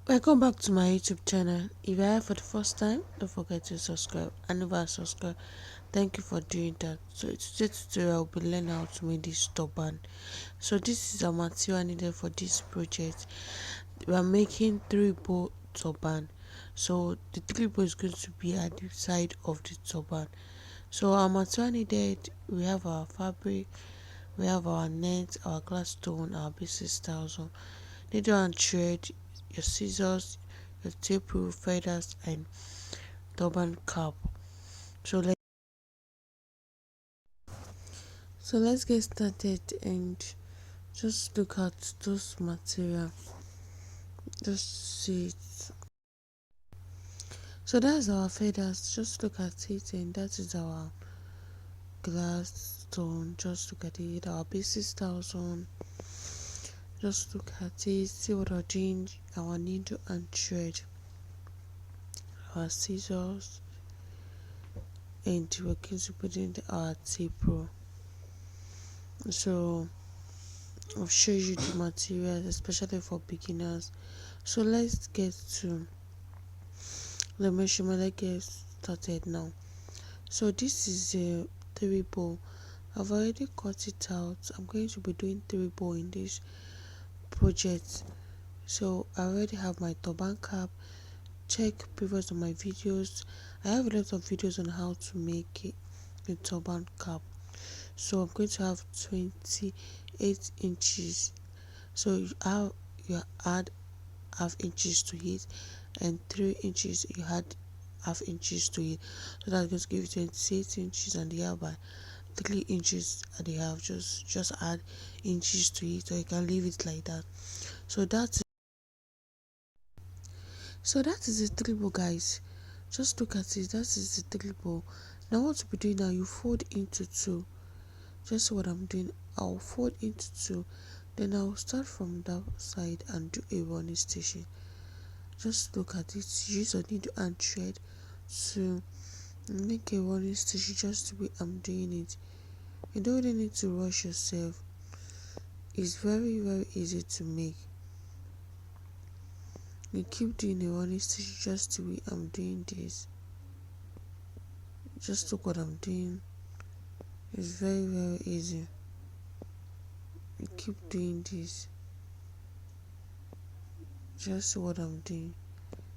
Welcome back to my YouTube channel. If you're here for the first time, don't forget to subscribe. And if I subscribe, thank you for doing that. So today's tutorial I'll be learning how to make this turban. So this is the material needed for this project. We are making three bow turban. So the three bow is going to be at the side of the turban. So our material needed, we have our fabric, we have our net, our glass stone, our basic styles, needle and thread, your scissors, your tape rule, feathers, and turban cap. So let's get started and just look at those material. Just see it. So that's our feathers. Just look at it, and that is our glass stone. Just look at it. Our basic style zone. Just look at it. See what we're doing. Our needle and thread. Our scissors, and we're going to put in our tape rule. So I'll show you the materials, especially for beginners. So let's get to the measurement. Let's get started now. So this is a three bow. I've already cut it out. I'm going to be doing three bow in this project. So I already have my turban cap. Check previous on my videos. I have a lot of videos on how to make a turban cap. So I'm going to have 28 inches. So you add half inches to it, and 3 inches you add half inches to it, so that's going to give you 28 inches, and the half by 3 inches and the half. Just add inches to it, or you can leave it like that. So that is the triple, guys. Just look at it. That is the triple. Now what to be doing now, you fold into two. Just what I'm doing, I'll fold into two, then I'll start from that side and do a running stitching. Just look at it. Use your needle and thread to make a running stitch, just the way I'm doing it. You don't really need to rush yourself. It's very easy to make. You keep doing a running stitch just the way I'm doing this. Just look what I'm doing. It's very easy. You keep doing this. Just what I'm doing.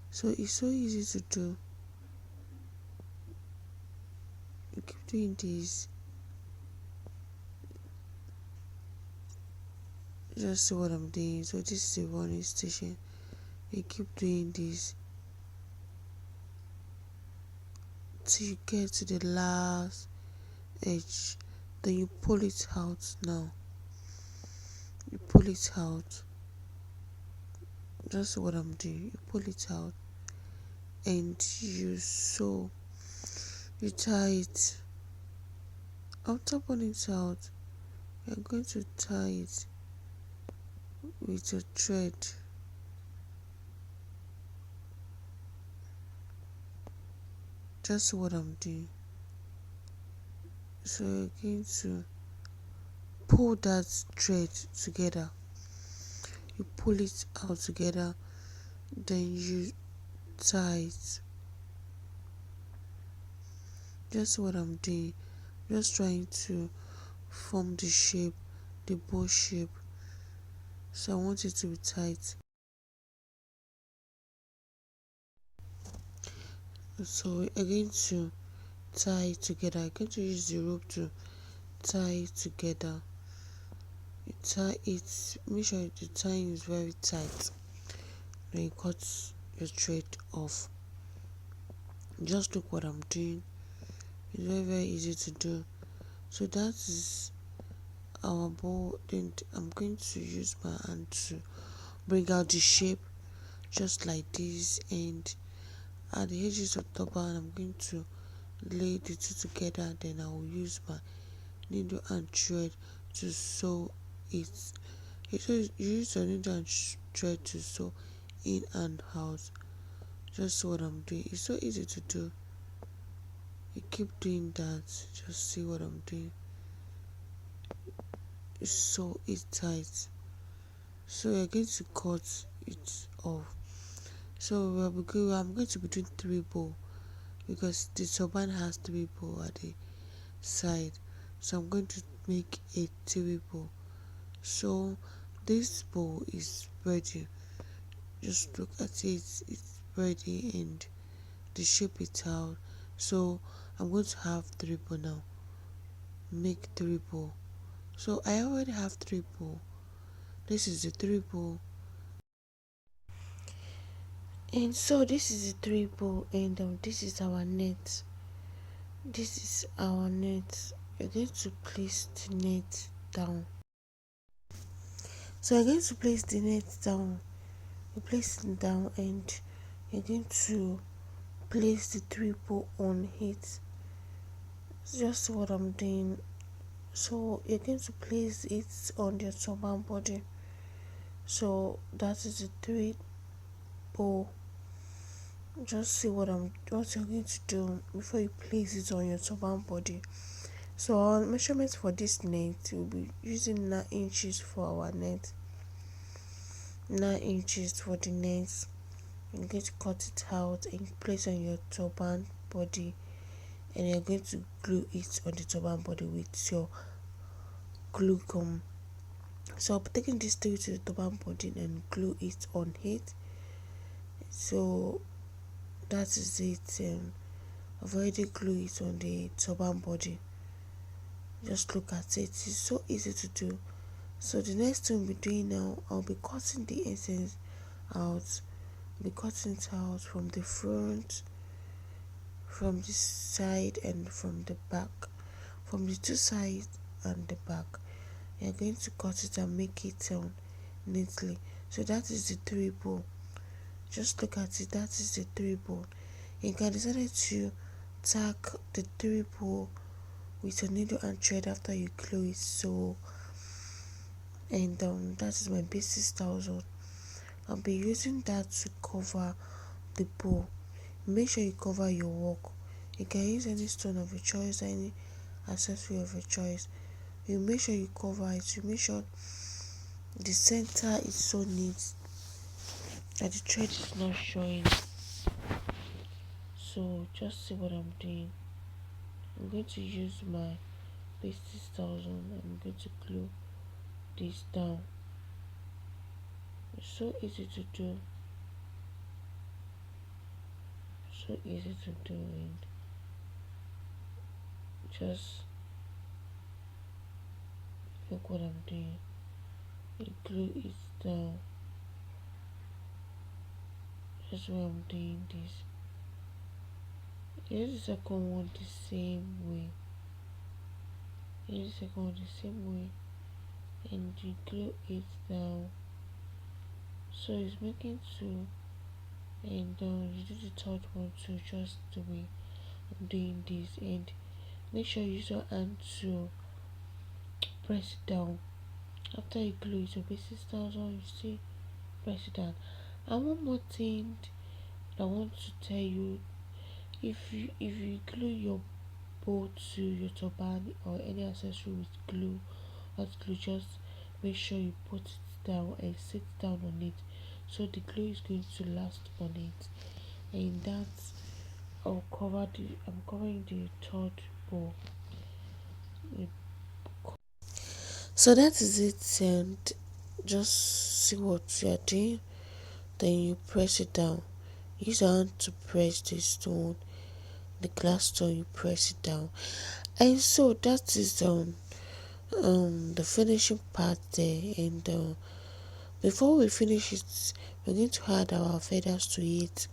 So it's so easy to do. You keep doing this. Just see what I'm doing. So this is a running station. You keep doing this till you get to the last edge. Then you pull it out. Now you pull it out. Just what I'm doing. You pull it out and you sew. You tie it. After pulling it out, you're going to tie it with your thread. Just what I'm doing. So you're going to pull that thread together. You pull it out together, then you tie it. Just what I'm doing. Just trying to form the shape, the bow shape. So I want it to be tight. So we're going to tie it together. I'm going to use the rope to tie it together. You tie it, make sure the tying is very tight. Then you cut your thread off. Just look what I'm doing. It's very easy to do. So that is our bow. Then I'm going to use my hand to bring out the shape just like this, and at the edges of the turban I'm going to lay the two together. Then I will use my needle and thread to sew it. So you use your needle and thread to sew in and out. Just what I'm doing. It's so easy to do. You keep doing that. Just see what I'm doing. Sew it tight. So you're going to cut it off. So I'm going to be doing three bow because the turban has three bow at the side. So I'm going to make a three bow. So this bow is ready. Just look at it, it's ready and the shape is out. So I'm going to have three bow now. Make three bow. So I already have three bow. This is the three bow. And so this is the three bow and this is our net. This is our net. You're going to place the net down. So you're going to place the net down. You place it down and you're going to place the three bow on it. Just what I'm doing. So you're going to place it on your turban body. So that is the three bow. Just see what you're going to do before you place it on your turban body. So our measurement for this net, we'll be using 9 inches for our net. 9 inches for the net. You're going to cut it out and place on your turban body, and you're going to glue it on the turban body with your glue gum. So I'm taking this through to the turban body and glue it on it. So that is it. I've already glued it on the turban body. Just look at it. It's so easy to do. So the next thing we'll be doing now, I'll be cutting the essence out. I'll be cutting it out from the front, from the side, and from the back. From the two sides and the back. You're going to cut it and make it neatly. So that is the three bow. Just look at it. That is the three bow. You can decide to tack the three bow with a needle and thread after you glue it. So and that is my basic trouser. I'll be using that to cover the bow. Make sure you cover your work. You can use any stone of your choice, any accessory of your choice. You make sure you cover it. You make sure the center is so neat that the thread is not showing. So just see what I'm doing. I'm going to use my pasty styles on. I'm going to glue this down. It's so easy to do. So easy to do, and just look what I'm doing. You glue it down. That's why I'm doing this. Here's the second one the same way. Here's the second one the same way. And you glue it down. So it's making two. And you do the third one too, just the way I'm doing this. And make sure you use your hand to press it down. After you glue it, your basic styles on, you see, press it down. And one more thing I want to tell you, if you glue your bow to your turban or any accessory with glue, hot glue, just make sure you put it down and sit down on it, so the glue is going to last on it. And that's I'm covering the third bow. So that is it, and just see what you are doing. Then you press it down. Use your hand to press the stone, the glass stone. You press it down, and so that is the finishing part there. And before we finish it, we're going to add our feathers to it.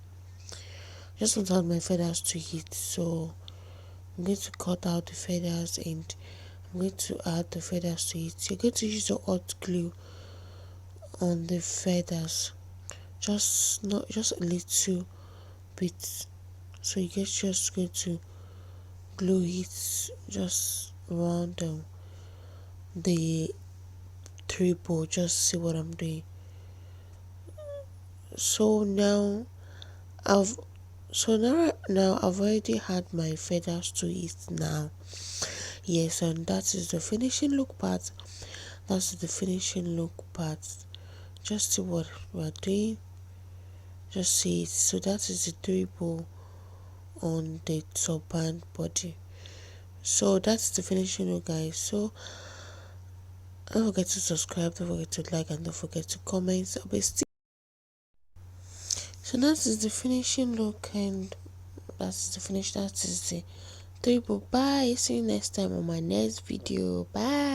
Just want to add my feathers to it, so I'm going to cut out the feathers and I'm going to add the feathers to it. You're going to use the hot glue on the feathers, just not just a little bit. So you get just going to glue it just around the three bow. Just see what I'm doing. So now I've now I've already had my feathers to it now. Yes, and that is the finishing look part. That's the finishing look part. Just see what we're doing. just see it. So that is the three bow on the turban body. So that's the finishing look, guys. So don't forget to subscribe, don't forget to like, and don't forget to comment. So that is the finishing look, and that's the finish. That is the three bow. Bye. See you next time on my next video. Bye.